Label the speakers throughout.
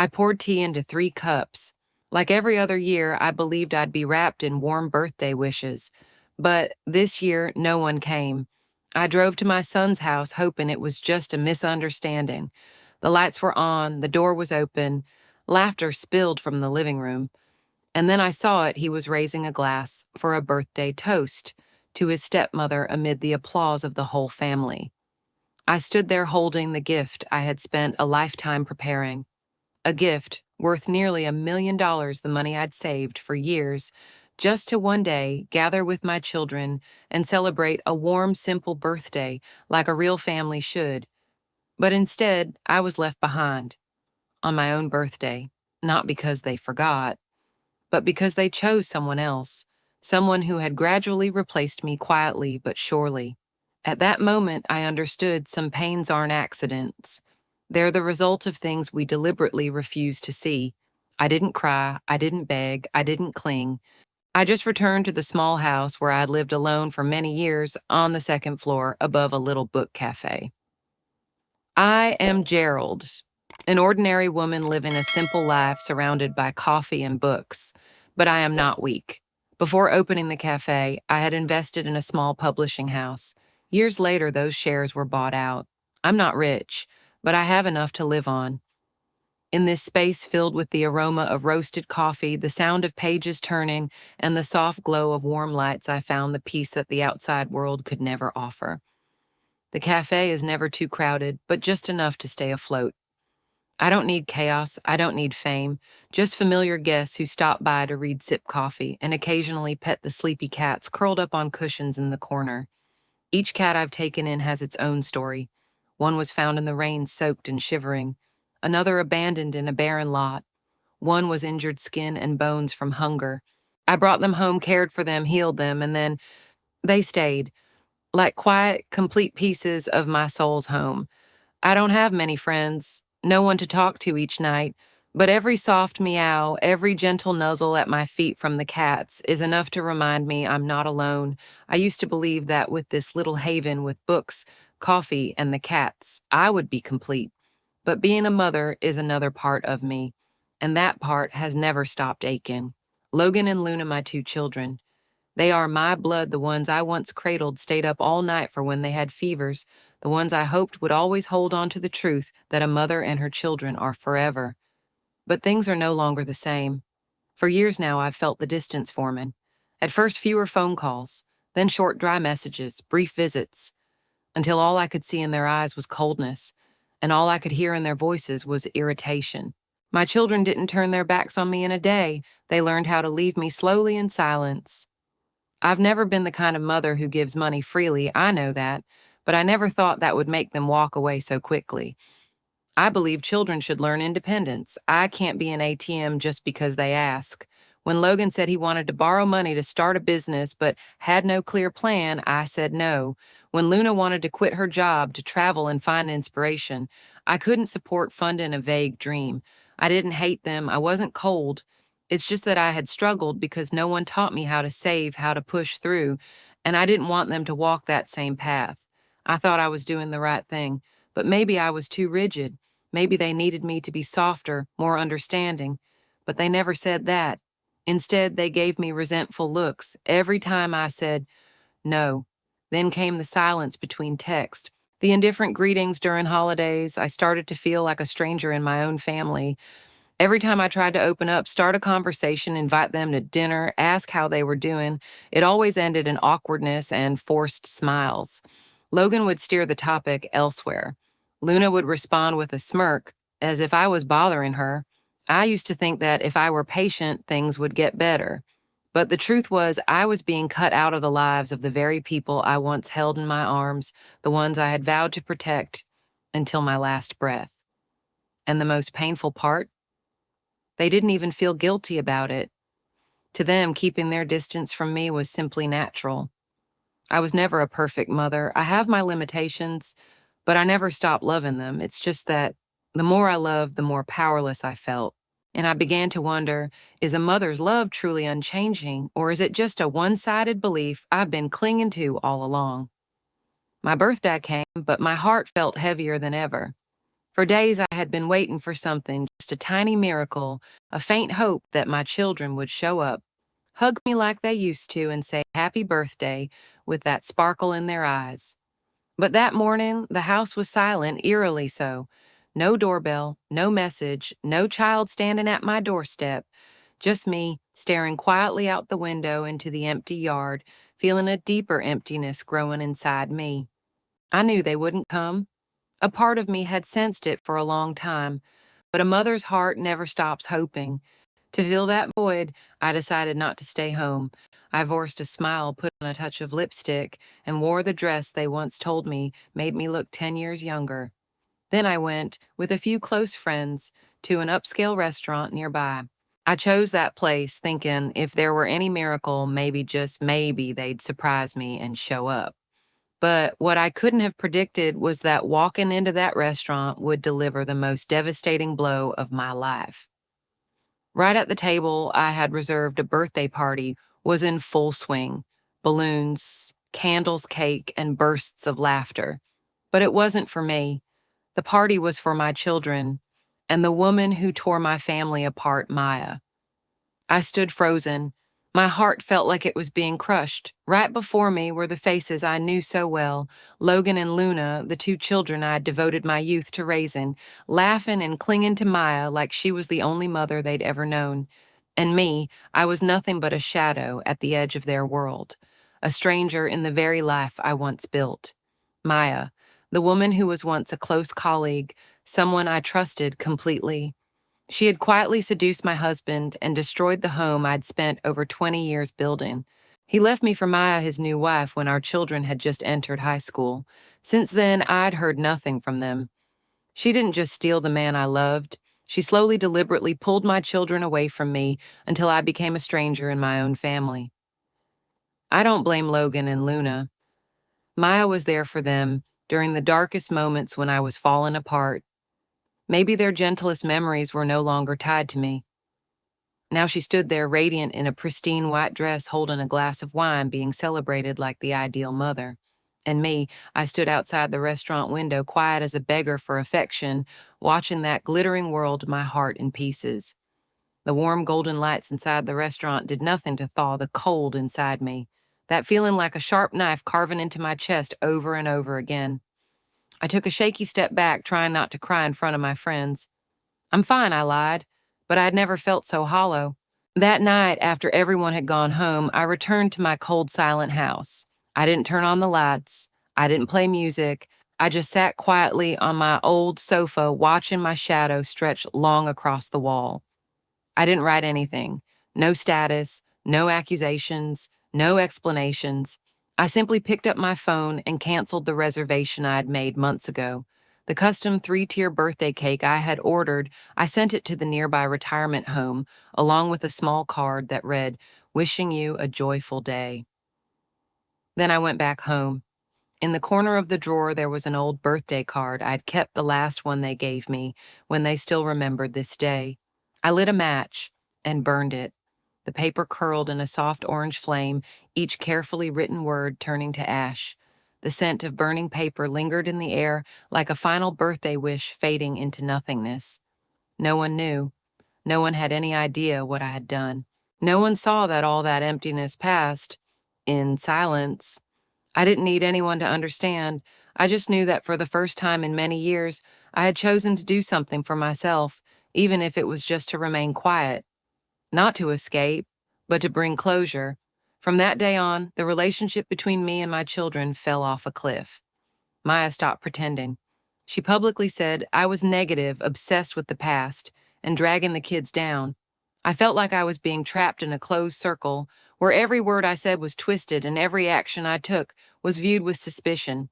Speaker 1: I poured tea into 3 cups. Like every other year, I believed I'd be wrapped in warm birthday wishes. But this year, no one came. I drove to my son's house hoping it was just a misunderstanding. The lights were on, the door was open, laughter spilled from the living room. And then I saw it, he was raising a glass for a birthday toast to his stepmother amid the applause of the whole family. I stood there holding the gift I had spent a lifetime preparing. A gift worth nearly $1 million, the money I'd saved for years, just to one day gather with my children and celebrate a warm, simple birthday like a real family should. But instead, I was left behind on my own birthday, not because they forgot, but because they chose someone else, someone who had gradually replaced me quietly but surely. At that moment, I understood some pains aren't accidents. They're the result of things we deliberately refuse to see. I didn't cry, I didn't beg, I didn't cling. I just returned to the small house where I'd lived alone for many years on the second floor above a little book cafe. I am Gerald, an ordinary woman living a simple life surrounded by coffee and books, but I am not weak. Before opening the cafe, I had invested in a small publishing house. Years later, those shares were bought out. I'm not rich, but I have enough to live on. In this space filled with the aroma of roasted coffee, the sound of pages turning, and the soft glow of warm lights, I found the peace that the outside world could never offer. The cafe is never too crowded, but just enough to stay afloat. I don't need chaos, I don't need fame, just familiar guests who stop by to read, sip coffee, and occasionally pet the sleepy cats curled up on cushions in the corner. Each cat I've taken in has its own story. One was found in the rain, soaked and shivering. Another abandoned in a barren lot. One was injured skin and bones from hunger. I brought them home, cared for them, healed them, and then they stayed, like quiet, complete pieces of my soul's home. I don't have many friends, no one to talk to each night, but every soft meow, every gentle nuzzle at my feet from the cats is enough to remind me I'm not alone. I used to believe that with this little haven with books, coffee, and the cats, I would be complete. But being a mother is another part of me, and that part has never stopped aching. Logan and Luna, my 2 children. They are my blood, the ones I once cradled, stayed up all night for when they had fevers, the ones I hoped would always hold on to the truth that a mother and her children are forever. But things are no longer the same. For years now, I've felt the distance forming. At first, fewer phone calls, then short, dry messages, brief visits, until all I could see in their eyes was coldness, and all I could hear in their voices was irritation. My children didn't turn their backs on me in a day. They learned how to leave me slowly in silence. I've never been the kind of mother who gives money freely, I know that, but I never thought that would make them walk away so quickly. I believe children should learn independence. I can't be an ATM just because they ask. When Logan said he wanted to borrow money to start a business but had no clear plan, I said no. When Luna wanted to quit her job to travel and find inspiration, I couldn't support funding a vague dream. I didn't hate them. I wasn't cold. It's just that I had struggled because no one taught me how to save, how to push through, and I didn't want them to walk that same path. I thought I was doing the right thing, but maybe I was too rigid. Maybe they needed me to be softer, more understanding, but they never said that. Instead, they gave me resentful looks every time I said no. Then came the silence between texts, the indifferent greetings during holidays. I started to feel like a stranger in my own family. Every time I tried to open up, start a conversation, invite them to dinner, ask how they were doing, it always ended in awkwardness and forced smiles. Logan would steer the topic elsewhere. Luna would respond with a smirk, as if I was bothering her. I used to think that if I were patient, things would get better. But the truth was, I was being cut out of the lives of the very people I once held in my arms, the ones I had vowed to protect until my last breath. And the most painful part? They didn't even feel guilty about it. To them, keeping their distance from me was simply natural. I was never a perfect mother. I have my limitations, but I never stopped loving them. It's just that the more I loved, the more powerless I felt. And I began to wonder, is a mother's love truly unchanging, or is it just a one-sided belief I've been clinging to all along? My birthday came, but my heart felt heavier than ever. For days I had been waiting for something, just a tiny miracle, a faint hope that my children would show up, hug me like they used to, and say happy birthday with that sparkle in their eyes. But that morning, the house was silent, eerily so. No doorbell, no message, no child standing at my doorstep, just me staring quietly out the window into the empty yard, feeling a deeper emptiness growing inside me. I knew they wouldn't come. A part of me had sensed it for a long time, but a mother's heart never stops hoping. To fill that void, I decided not to stay home. I forced a smile, put on a touch of lipstick, and wore the dress they once told me made me look 10 years younger. Then I went, with a few close friends, to an upscale restaurant nearby. I chose that place thinking if there were any miracle, maybe just maybe they'd surprise me and show up. But what I couldn't have predicted was that walking into that restaurant would deliver the most devastating blow of my life. Right at the table I had reserved a birthday party was in full swing. Balloons, candles, cake, and bursts of laughter. But it wasn't for me. The party was for my children and the woman who tore my family apart, Maya. I stood frozen. My heart felt like it was being crushed. Right before me were the faces I knew so well, Logan and Luna, the two children I had devoted my youth to raising, laughing and clinging to Maya like she was the only mother they'd ever known. And me, I was nothing but a shadow at the edge of their world, a stranger in the very life I once built. Maya, the woman who was once a close colleague, someone I trusted completely. She had quietly seduced my husband and destroyed the home I'd spent over 20 years building. He left me for Maya, his new wife, when our children had just entered high school. Since then, I'd heard nothing from them. She didn't just steal the man I loved. She slowly, deliberately pulled my children away from me until I became a stranger in my own family. I don't blame Logan and Luna. Maya was there for them during the darkest moments when I was falling apart. Maybe their gentlest memories were no longer tied to me. Now she stood there radiant in a pristine white dress holding a glass of wine being celebrated like the ideal mother. And me, I stood outside the restaurant window quiet as a beggar for affection, watching that glittering world my heart in pieces. The warm golden lights inside the restaurant did nothing to thaw the cold inside me, that feeling like a sharp knife carving into my chest over and over again. I took a shaky step back, trying not to cry in front of my friends. I'm fine, I lied, but I'd never felt so hollow. That night, after everyone had gone home, I returned to my cold, silent house. I didn't turn on the lights. I didn't play music. I just sat quietly on my old sofa, watching my shadow stretch long across the wall. I didn't write anything. No status, no accusations, no explanations. I simply picked up my phone and canceled the reservation I had made months ago. The custom 3-tier birthday cake I had ordered, I sent it to the nearby retirement home, along with a small card that read, "Wishing you a joyful day." Then I went back home. In the corner of the drawer, there was an old birthday card. I'd kept the last one they gave me when they still remembered this day. I lit a match and burned it. The paper curled in a soft orange flame, each carefully written word turning to ash. The scent of burning paper lingered in the air like a final birthday wish fading into nothingness. No one knew. No one had any idea what I had done. No one saw that all that emptiness passed in silence. I didn't need anyone to understand. I just knew that for the first time in many years, I had chosen to do something for myself, even if it was just to remain quiet. Not to escape, but to bring closure. From that day on, the relationship between me and my children fell off a cliff. Maya stopped pretending. She publicly said I was negative, obsessed with the past, and dragging the kids down. I felt like I was being trapped in a closed circle where every word I said was twisted and every action I took was viewed with suspicion.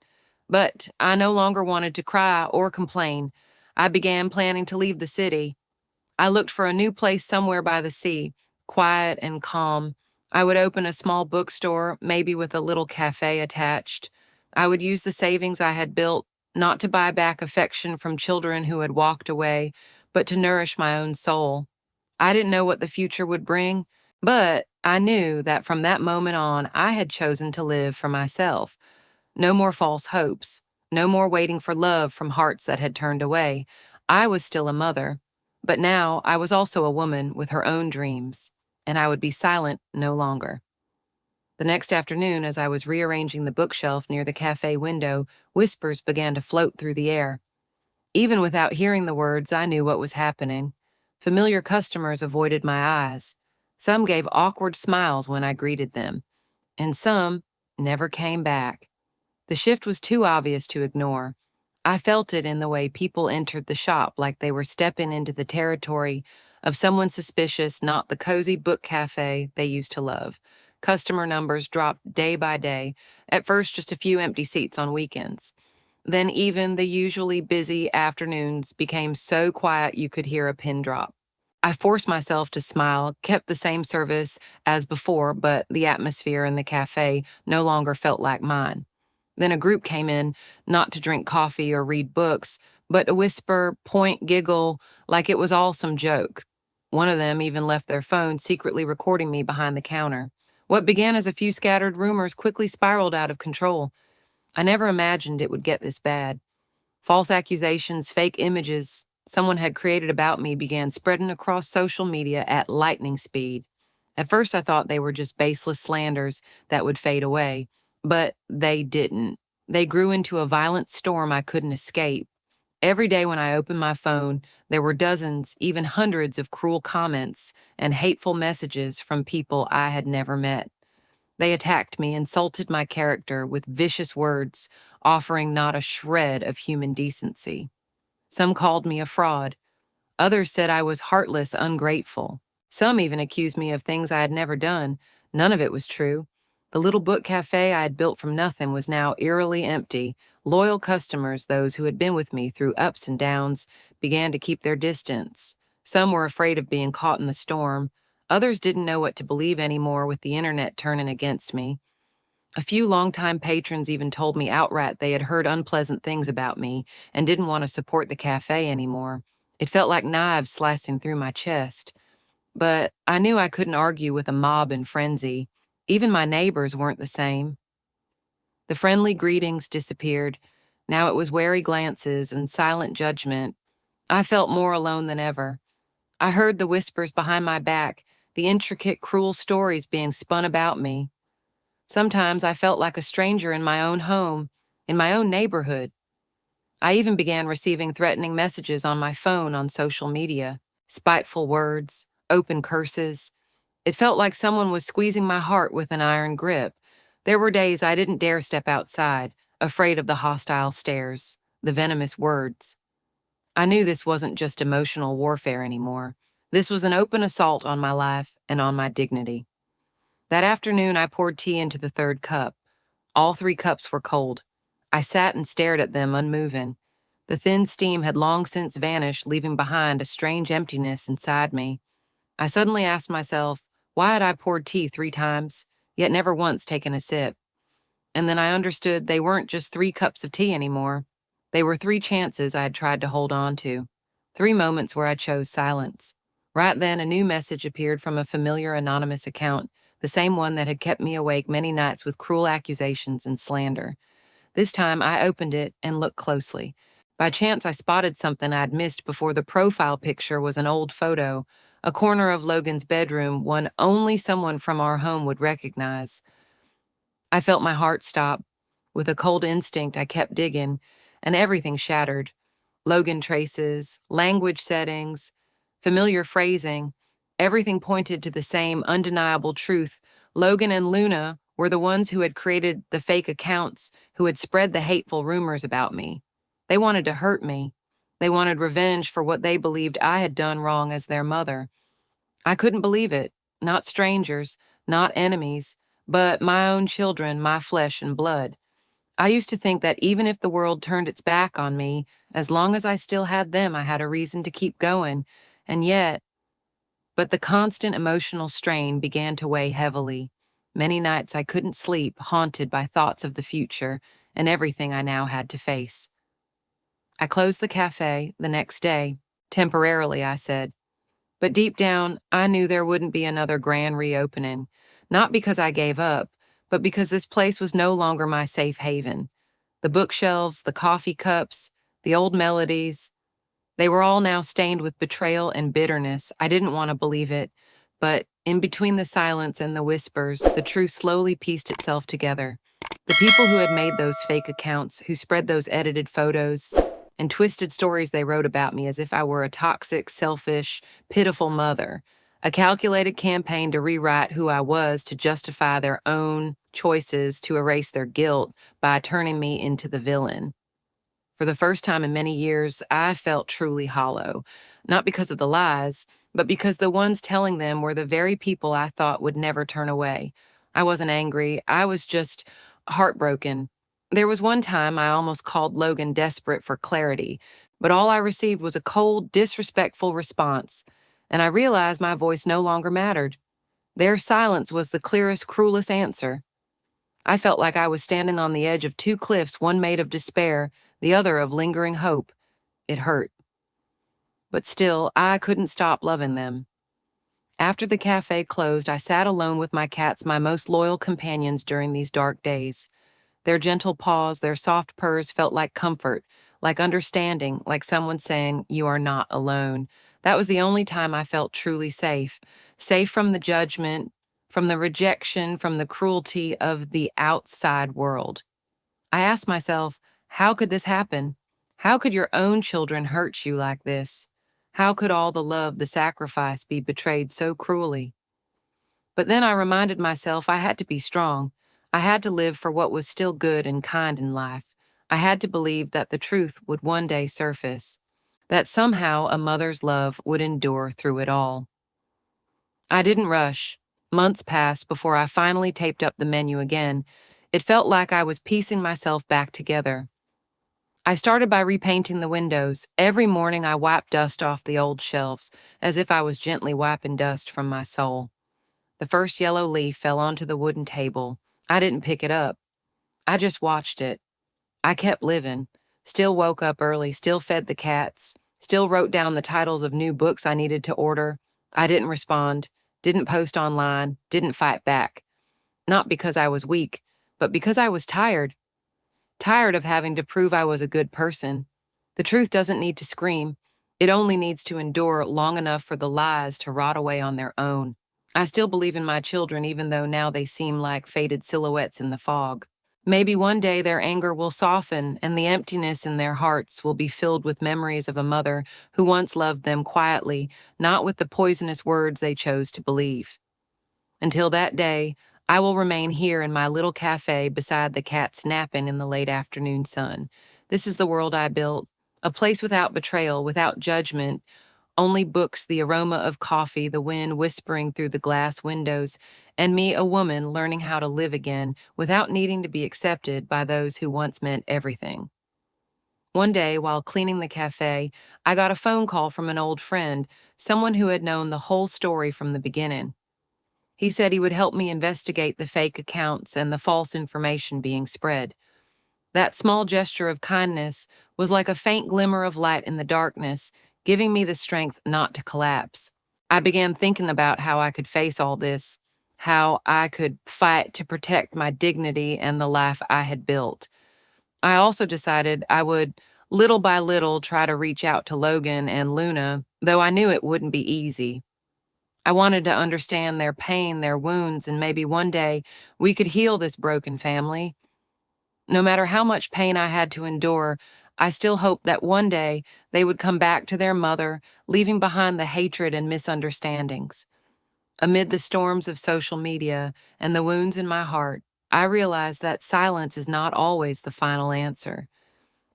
Speaker 1: But I no longer wanted to cry or complain. I began planning to leave the city. I looked for a new place somewhere by the sea, quiet and calm. I would open a small bookstore, maybe with a little cafe attached. I would use the savings I had built, not to buy back affection from children who had walked away, but to nourish my own soul. I didn't know what the future would bring, but I knew that from that moment on, I had chosen to live for myself. No more false hopes, No more waiting for love from hearts that had turned away. I was still a mother, but now I was also a woman with her own dreams, and I would be silent no longer. The next afternoon, as I was rearranging the bookshelf near the cafe window, whispers began to float through the air. Even without hearing the words, I knew what was happening. Familiar customers avoided my eyes. Some gave awkward smiles when I greeted them, and some never came back. The shift was too obvious to ignore. I felt it in the way people entered the shop like they were stepping into the territory of someone suspicious, not the cozy book cafe they used to love. Customer numbers dropped day by day, at first just a few empty seats on weekends. Then even the usually busy afternoons became so quiet you could hear a pin drop. I forced myself to smile, kept the same service as before, but the atmosphere in the cafe no longer felt like mine. Then a group came in, not to drink coffee or read books, but to whisper, point, giggle, like it was all some joke. One of them even left their phone secretly recording me behind the counter. What began as a few scattered rumors quickly spiraled out of control. I never imagined it would get this bad. False accusations, fake images someone had created about me began spreading across social media at lightning speed. At first, I thought they were just baseless slanders that would fade away, but they didn't. They grew into a violent storm I couldn't escape. Every day when I opened my phone, there were dozens, even hundreds of cruel comments and hateful messages from people I had never met. They attacked me, insulted my character with vicious words, offering not a shred of human decency. Some called me a fraud. Others said I was heartless, ungrateful. Some even accused me of things I had never done. None of it was true. The little book cafe I had built from nothing was now eerily empty. Loyal customers, those who had been with me through ups and downs, began to keep their distance. Some were afraid of being caught in the storm. Others didn't know what to believe anymore with the internet turning against me. A few longtime patrons even told me outright they had heard unpleasant things about me and didn't want to support the cafe anymore. It felt like knives slicing through my chest. But I knew I couldn't argue with a mob in frenzy. Even my neighbors weren't the same. The friendly greetings disappeared. Now it was wary glances and silent judgment. I felt more alone than ever. I heard the whispers behind my back, the intricate, cruel stories being spun about me. Sometimes I felt like a stranger in my own home, in my own neighborhood. I even began receiving threatening messages on my phone on social media, spiteful words, open curses. It felt like someone was squeezing my heart with an iron grip. There were days I didn't dare step outside, afraid of the hostile stares, the venomous words. I knew this wasn't just emotional warfare anymore. This was an open assault on my life and on my dignity. That afternoon, I poured tea into the third cup. All three cups were cold. I sat and stared at them, unmoving. The thin steam had long since vanished, leaving behind a strange emptiness inside me. I suddenly asked myself, why had I poured tea 3 times, yet never once taken a sip? And then I understood they weren't just 3 cups of tea anymore. They were 3 chances I had tried to hold on to. 3 moments where I chose silence. Right then, a new message appeared from a familiar anonymous account, the same one that had kept me awake many nights with cruel accusations and slander. This time, I opened it and looked closely. By chance, I spotted something I'd missed before. The profile picture was an old photo, a corner of Logan's bedroom, one only someone from our home would recognize. I felt my heart stop. With a cold instinct, I kept digging, and everything shattered. Logan traces, language settings, familiar phrasing, everything pointed to the same undeniable truth. Logan and Luna were the ones who had created the fake accounts, who had spread the hateful rumors about me. They wanted to hurt me. They wanted revenge for what they believed I had done wrong as their mother. I couldn't believe it. Not strangers, not enemies, but my own children, my flesh and blood. I used to think that even if the world turned its back on me, as long as I still had them, I had a reason to keep going. And yet, but the constant emotional strain began to weigh heavily. Many nights I couldn't sleep, haunted by thoughts of the future and everything I now had to face. I closed the cafe the next day. Temporarily, I said. But deep down, I knew there wouldn't be another grand reopening, not because I gave up, but because this place was no longer my safe haven. The bookshelves, the coffee cups, the old melodies, they were all now stained with betrayal and bitterness. I didn't want to believe it, but in between the silence and the whispers, the truth slowly pieced itself together. The people who had made those fake accounts, who spread those edited photos and twisted stories they wrote about me as if I were a toxic, selfish, pitiful mother, a calculated campaign to rewrite who I was to justify their own choices to erase their guilt by turning me into the villain. For the first time in many years, I felt truly hollow, not because of the lies, but because the ones telling them were the very people I thought would never turn away. I wasn't angry, I was just heartbroken. There was one time I almost called Logan desperate for clarity, but all I received was a cold, disrespectful response, and I realized my voice no longer mattered. Their silence was the clearest, cruelest answer. I felt like I was standing on the edge of two cliffs, one made of despair, the other of lingering hope. It hurt. But still, I couldn't stop loving them. After the cafe closed, I sat alone with my cats, my most loyal companions during these dark days. Their gentle paws, their soft purrs felt like comfort, like understanding, like someone saying, "You are not alone." That was the only time I felt truly safe. Safe from the judgment, from the rejection, from the cruelty of the outside world. I asked myself, how could this happen? How could your own children hurt you like this? How could all the love, the sacrifice be betrayed so cruelly? But then I reminded myself I had to be strong. I had to live for what was still good and kind in life. I had to believe that the truth would one day surface, that somehow a mother's love would endure through it all. I didn't rush. Months passed before I finally taped up the menu again. It felt like I was piecing myself back together. I started by repainting the windows. Every morning I wiped dust off the old shelves, as if I was gently wiping dust from my soul. The first yellow leaf fell onto the wooden table. I didn't pick it up. I just watched it. I kept living, still woke up early, still fed the cats, still wrote down the titles of new books I needed to order. I didn't respond, didn't post online, didn't fight back. Not because I was weak, but because I was tired. Tired of having to prove I was a good person. The truth doesn't need to scream. It only needs to endure long enough for the lies to rot away on their own. I still believe in my children, even though now they seem like faded silhouettes in the fog. Maybe one day their anger will soften and the emptiness in their hearts will be filled with memories of a mother who once loved them quietly, not with the poisonous words they chose to believe. Until that day, I will remain here in my little cafe beside the cats napping in the late afternoon sun. This is the world I built, a place without betrayal, without judgment, only books, the aroma of coffee, the wind whispering through the glass windows, and me, a woman, learning how to live again without needing to be accepted by those who once meant everything. One day, while cleaning the cafe, I got a phone call from an old friend, someone who had known the whole story from the beginning. He said he would help me investigate the fake accounts and the false information being spread. That small gesture of kindness was like a faint glimmer of light in the darkness, giving me the strength not to collapse. I began thinking about how I could face all this, how I could fight to protect my dignity and the life I had built. I also decided I would, little by little, try to reach out to Logan and Luna, though I knew it wouldn't be easy. I wanted to understand their pain, their wounds, and maybe one day we could heal this broken family. No matter how much pain I had to endure, I still hoped that one day they would come back to their mother, leaving behind the hatred and misunderstandings. Amid the storms of social media and the wounds in my heart, I realized that silence is not always the final answer.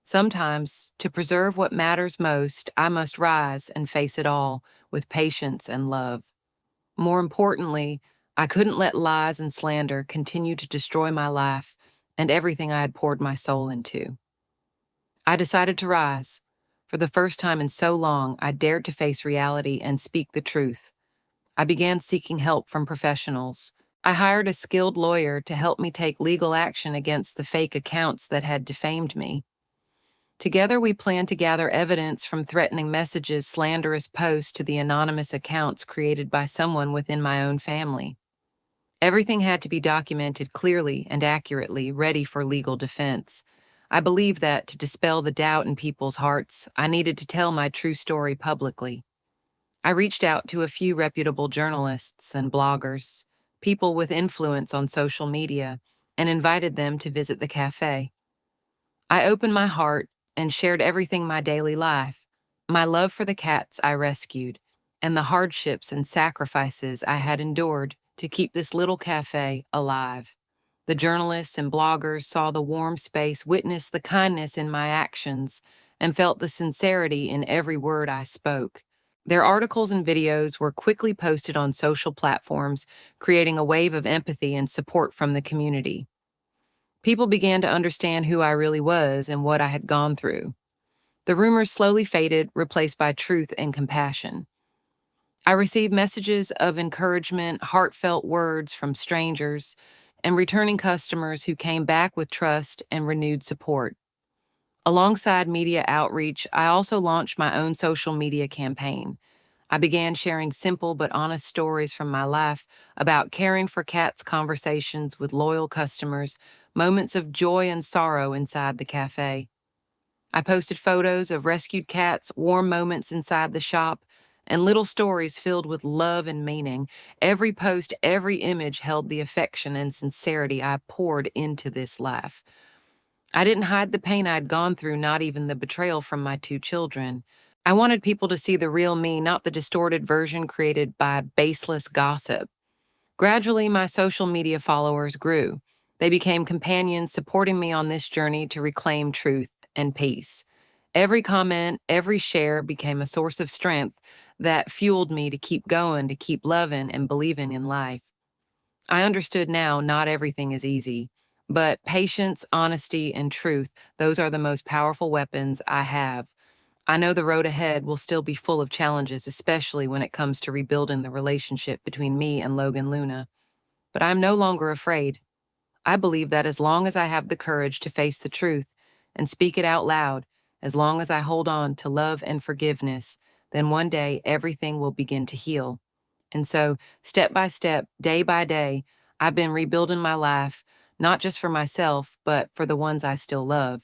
Speaker 1: Sometimes, to preserve what matters most, I must rise and face it all with patience and love. More importantly, I couldn't let lies and slander continue to destroy my life and everything I had poured my soul into. I decided to rise. For the first time in so long, I dared to face reality and speak the truth. I began seeking help from professionals. I hired a skilled lawyer to help me take legal action against the fake accounts that had defamed me. Together, we planned to gather evidence from threatening messages, slanderous posts, to the anonymous accounts created by someone within my own family. Everything had to be documented clearly and accurately, ready for legal defense. I believed that to dispel the doubt in people's hearts, I needed to tell my true story publicly. I reached out to a few reputable journalists and bloggers, people with influence on social media, and invited them to visit the cafe. I opened my heart and shared everything my daily life, my love for the cats I rescued, and the hardships and sacrifices I had endured to keep this little cafe alive. The journalists and bloggers saw the warm space, witnessed the kindness in my actions, and felt the sincerity in every word I spoke. Their articles and videos were quickly posted on social platforms, creating a wave of empathy and support from the community. People began to understand who I really was and what I had gone through. The rumors slowly faded, replaced by truth and compassion. I received messages of encouragement, heartfelt words from strangers, and returning customers who came back with trust and renewed support. Alongside media outreach, I also launched my own social media campaign. I began sharing simple but honest stories from my life about caring for cats, conversations with loyal customers, moments of joy and sorrow inside the cafe. I posted photos of rescued cats, warm moments inside the shop, and little stories filled with love and meaning. Every post, every image held the affection and sincerity I poured into this life. I didn't hide the pain I'd gone through, not even the betrayal from my two children. I wanted people to see the real me, not the distorted version created by baseless gossip. Gradually, my social media followers grew. They became companions, supporting me on this journey to reclaim truth and peace. Every comment, every share became a source of strength that fueled me to keep going, to keep loving and believing in life. I understood now not everything is easy, but patience, honesty, and truth, those are the most powerful weapons I have. I know the road ahead will still be full of challenges, especially when it comes to rebuilding the relationship between me and Logan Luna. But I'm no longer afraid. I believe that as long as I have the courage to face the truth and speak it out loud, as long as I hold on to love and forgiveness, then one day everything will begin to heal. And so, step by step, day by day, I've been rebuilding my life, not just for myself, but for the ones I still love,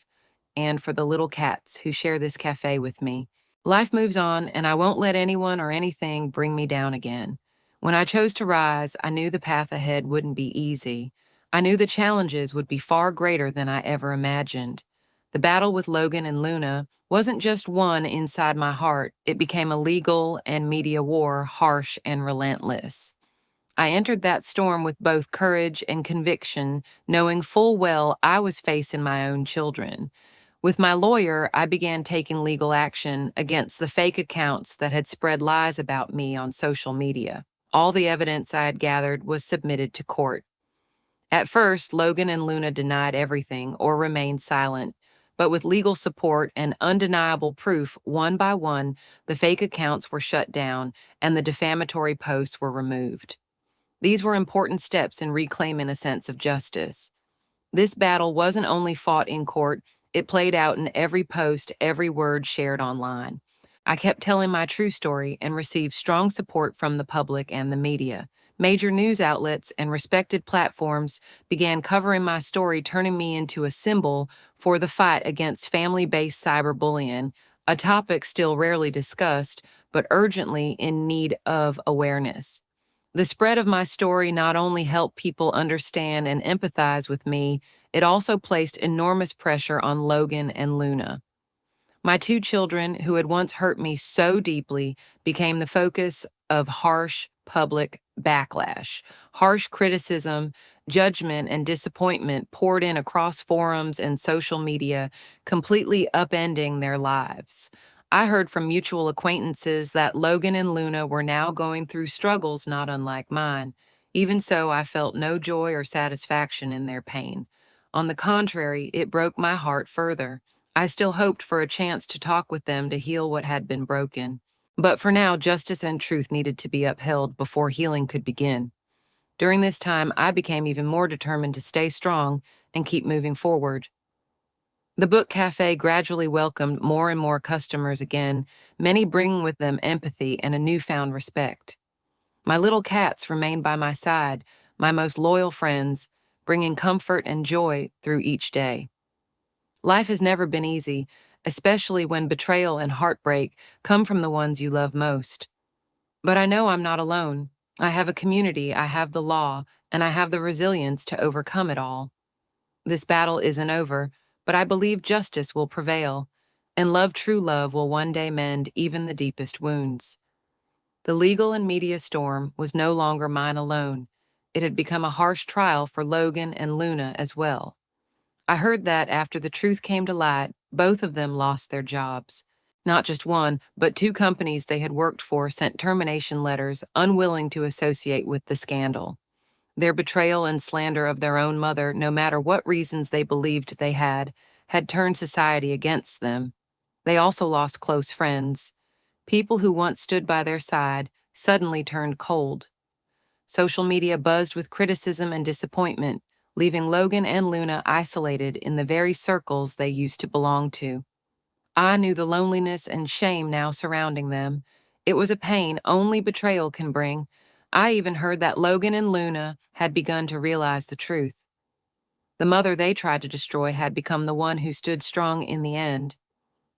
Speaker 1: and for the little cats who share this cafe with me. Life moves on, and I won't let anyone or anything bring me down again. When I chose to rise, I knew the path ahead wouldn't be easy. I knew the challenges would be far greater than I ever imagined. The battle with Logan and Luna wasn't just one inside my heart, it became a legal and media war, harsh and relentless. I entered that storm with both courage and conviction, knowing full well I was facing my own children. With my lawyer, I began taking legal action against the fake accounts that had spread lies about me on social media. All the evidence I had gathered was submitted to court. At first, Logan and Luna denied everything or remained silent, but with legal support and undeniable proof, one by one, the fake accounts were shut down and the defamatory posts were removed. These were important steps in reclaiming a sense of justice. This battle wasn't only fought in court, it played out in every post, every word shared online. I kept telling my true story and received strong support from the public and the media. Major news outlets and respected platforms began covering my story, turning me into a symbol for the fight against family-based cyberbullying, a topic still rarely discussed, but urgently in need of awareness. The spread of my story not only helped people understand and empathize with me, it also placed enormous pressure on Logan and Luna. My two children, who had once hurt me so deeply, became the focus of harsh public backlash. Harsh criticism, judgment, and disappointment poured in across forums and social media, completely upending their lives. I heard from mutual acquaintances that Logan and Luna were now going through struggles not unlike mine. Even so, I felt no joy or satisfaction in their pain. On the contrary, it broke my heart further. I still hoped for a chance to talk with them to heal what had been broken. But for now, justice and truth needed to be upheld before healing could begin. During this time, I became even more determined to stay strong and keep moving forward. The book cafe gradually welcomed more and more customers again, many bringing with them empathy and a newfound respect. My little cats remained by my side, my most loyal friends, bringing comfort and joy through each day. Life has never been easy, especially when betrayal and heartbreak come from the ones you love most. But I know I'm not alone. I have a community, I have the law, and I have the resilience to overcome it all. This battle isn't over, but I believe justice will prevail, and true love, will one day mend even the deepest wounds. The legal and media storm was no longer mine alone. It had become a harsh trial for Logan and Luna as well. I heard that after the truth came to light, both of them lost their jobs. Not just one, but two companies they had worked for sent termination letters, unwilling to associate with the scandal. Their betrayal and slander of their own mother, no matter what reasons they believed they had turned society against them. They also lost close friends. People who once stood by their side suddenly turned cold. Social media buzzed with criticism and disappointment, leaving Logan and Luna isolated in the very circles they used to belong to. I knew the loneliness and shame now surrounding them. It was a pain only betrayal can bring. I even heard that Logan and Luna had begun to realize the truth. The mother they tried to destroy had become the one who stood strong in the end.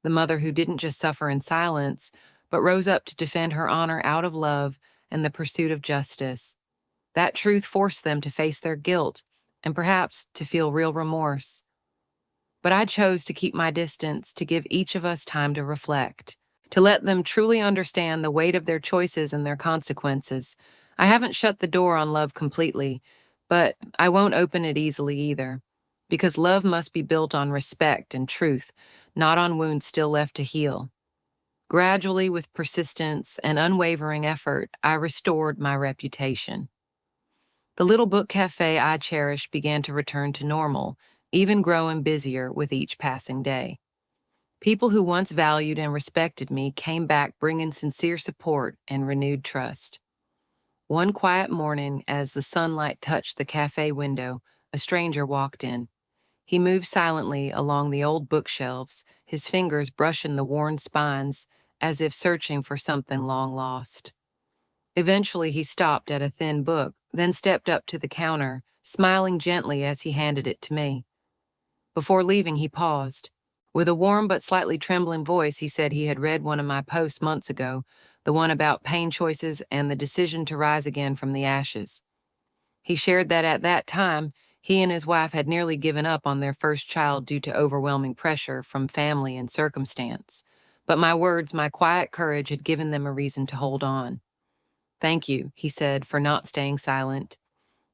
Speaker 1: The mother who didn't just suffer in silence, but rose up to defend her honor out of love and the pursuit of justice. That truth forced them to face their guilt and perhaps to feel real remorse. But I chose to keep my distance, to give each of us time to reflect, to let them truly understand the weight of their choices and their consequences. I haven't shut the door on love completely, but I won't open it easily either, because love must be built on respect and truth, not on wounds still left to heal. Gradually, with persistence and unwavering effort, I restored my reputation. The little book cafe I cherished began to return to normal, even growing busier with each passing day. People who once valued and respected me came back bringing sincere support and renewed trust. One quiet morning, as the sunlight touched the cafe window, a stranger walked in. He moved silently along the old bookshelves, his fingers brushing the worn spines as if searching for something long lost. Eventually, he stopped at a thin book, then stepped up to the counter, smiling gently as he handed it to me. Before leaving, he paused. With a warm but slightly trembling voice, he said he had read one of my posts months ago, the one about pain choices and the decision to rise again from the ashes. He shared that at that time, he and his wife had nearly given up on their first child due to overwhelming pressure from family and circumstance. But my words, my quiet courage, had given them a reason to hold on. "Thank you," he said, "for not staying silent.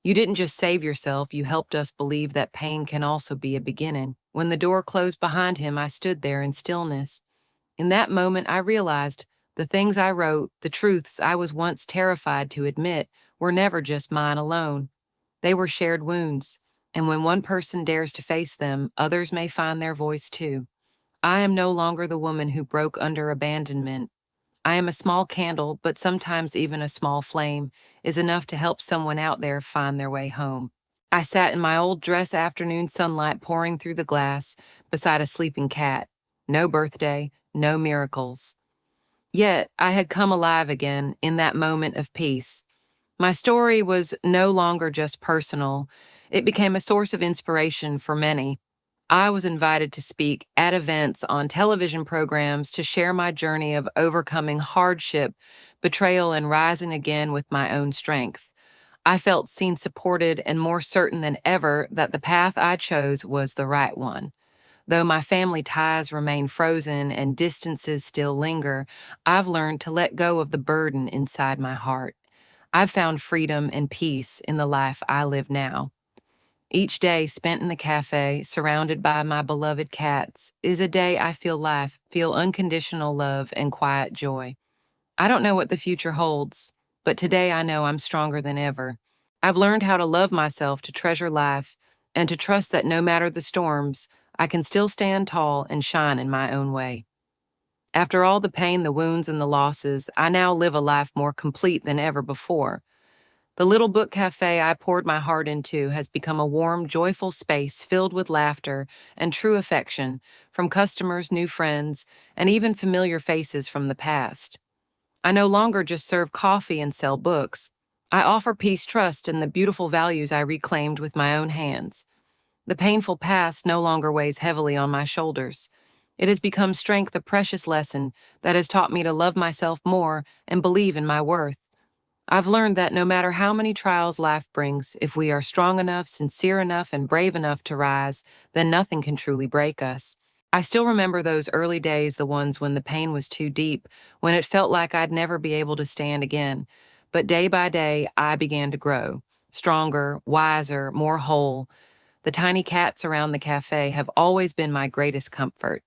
Speaker 1: You didn't just save yourself, you helped us believe that pain can also be a beginning." When the door closed behind him, I stood there in stillness. In that moment, I realized the things I wrote, the truths I was once terrified to admit, were never just mine alone. They were shared wounds, and when one person dares to face them, others may find their voice too. I am no longer the woman who broke under abandonment. I am a small candle, but sometimes even a small flame is enough to help someone out there find their way home. I sat in my old dress, afternoon sunlight pouring through the glass, beside a sleeping cat. No birthday, no miracles. Yet I had come alive again in that moment of peace. My story was no longer just personal. It became a source of inspiration for many. I was invited to speak at events, on television programs, to share my journey of overcoming hardship, betrayal, and rising again with my own strength. I felt seen, supported, and more certain than ever that the path I chose was the right one. Though my family ties remain frozen and distances still linger, I've learned to let go of the burden inside my heart. I've found freedom and peace in the life I live now. Each day spent in the cafe, surrounded by my beloved cats, is a day I feel life, feel unconditional love and quiet joy. I don't know what the future holds, but today I know I'm stronger than ever. I've learned how to love myself, to treasure life, and to trust that no matter the storms, I can still stand tall and shine in my own way. After all the pain, the wounds, and the losses, I now live a life more complete than ever before. The little book cafe I poured my heart into has become a warm, joyful space filled with laughter and true affection from customers, new friends, and even familiar faces from the past. I no longer just serve coffee and sell books. I offer peace, trust, and the beautiful values I reclaimed with my own hands. The painful past no longer weighs heavily on my shoulders. It has become strength, a precious lesson that has taught me to love myself more and believe in my worth. I've learned that no matter how many trials life brings, if we are strong enough, sincere enough, and brave enough to rise, then nothing can truly break us. I still remember those early days, the ones when the pain was too deep, when it felt like I'd never be able to stand again. But day by day, I began to grow, stronger, wiser, more whole. The tiny cats around the cafe have always been my greatest comfort.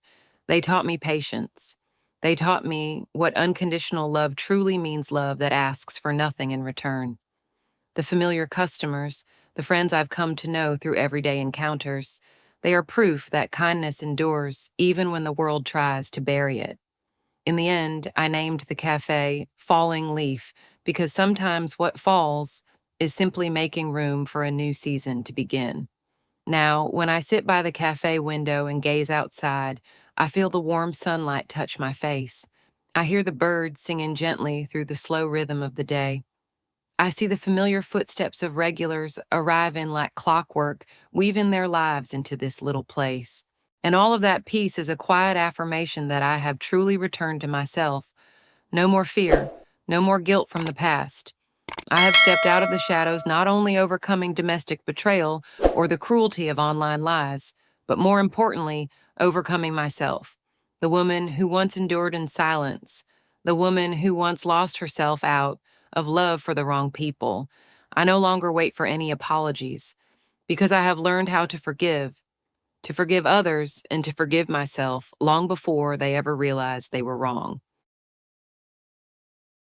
Speaker 1: They taught me patience. They taught me what unconditional love truly means, love that asks for nothing in return. The familiar customers, the friends I've come to know through everyday encounters, they are proof that kindness endures even when the world tries to bury it. In the end, I named the cafe Falling Leaf because sometimes what falls is simply making room for a new season to begin. Now, when I sit by the cafe window and gaze outside, I feel the warm sunlight touch my face. I hear the birds singing gently through the slow rhythm of the day. I see the familiar footsteps of regulars arriving like clockwork, weaving their lives into this little place. And all of that peace is a quiet affirmation that I have truly returned to myself. No more fear, no more guilt from the past. I have stepped out of the shadows, not only overcoming domestic betrayal or the cruelty of online lies, but more importantly, overcoming myself. The woman who once endured in silence, the woman who once lost herself out of love for the wrong people. I no longer wait for any apologies because I have learned how to forgive others, and to forgive myself long before they ever realized they were wrong.